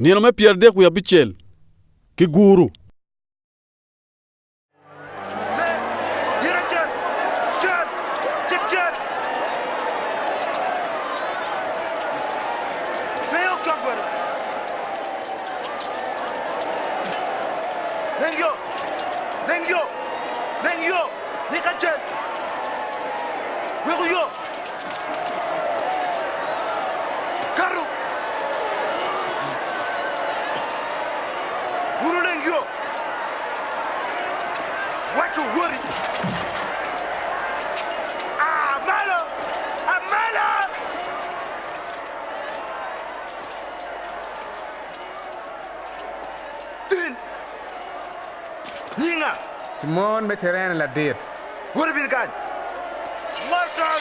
Ni no me pierde ku ya bichel. Ki guru. Simon veteran la dit. What have you got? Mortal.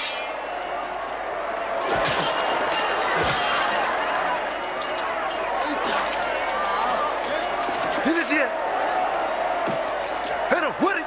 Hit it here. Hit him. What?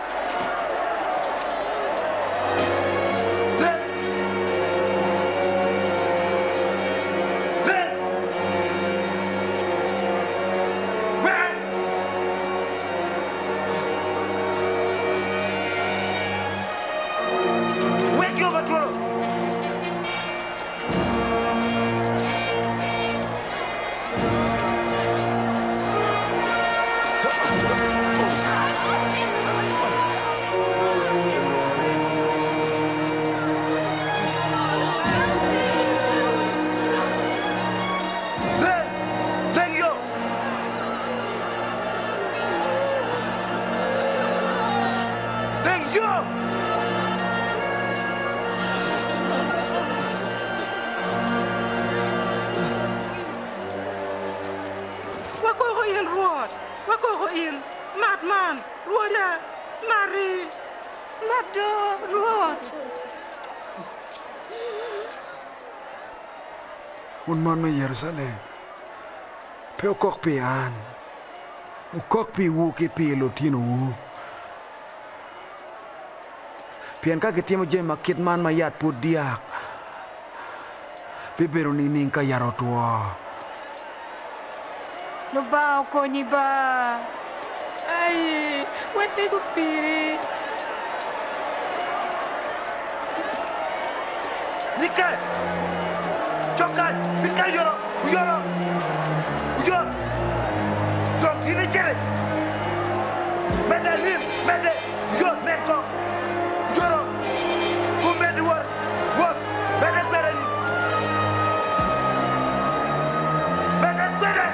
Unman me Yerusalem. Pe okok pi an. Okok pi wu ki pi lotino wu. Pian ka ketimo je makit man mayat put diak. Bibero ning ka yarotua. No ba ko ni ba. Ai, wete ko piri. Nika. Chokan, bika yoro, yoro. Yoro. Donc, il est tiré. Mede, yo, neko. Yoro. Vous mettez war. War. Mede, kwere. Mede, kwere.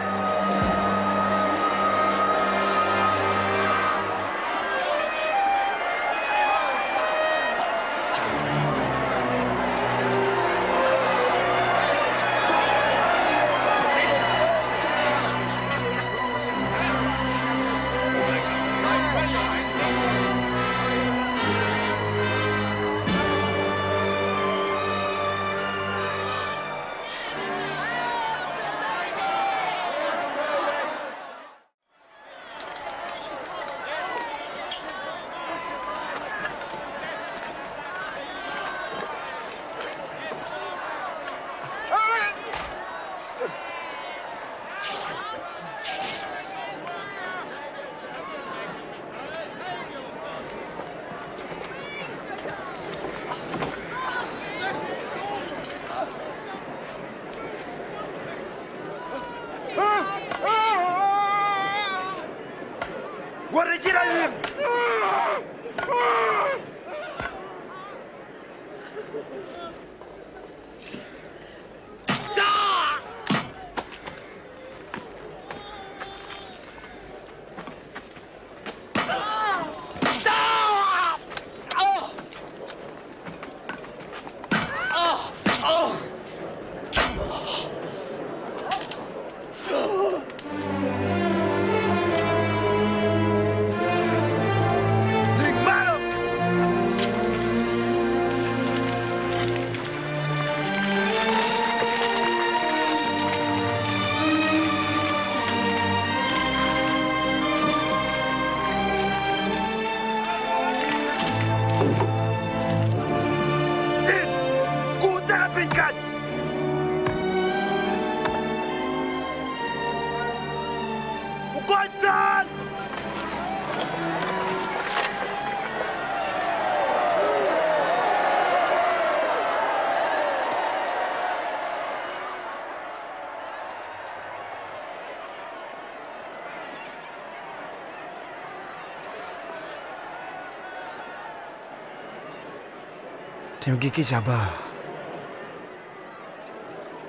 Tim giki chaba.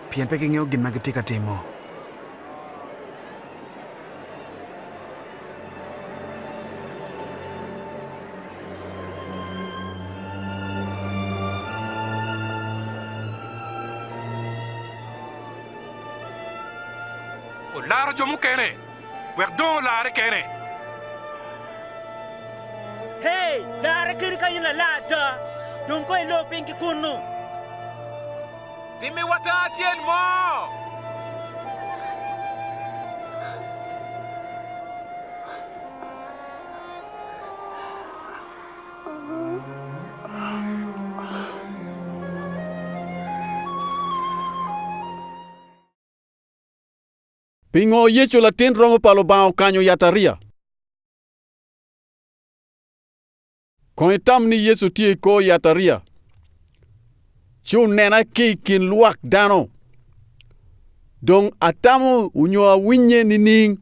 Pien pe ng'eyo gima gitika timo. Laro jomu kene. Werdon lare kene. Hey, lare kene kayina lada. Don't go low pinky kunu. Dimi wata atien mo. Pingo yecho la tin romo palo bao kanyo yataria. Kon itam ni Yesu tie ko yataria. Chu nena ki kin luak dano. Dong atamu unyo winye nining.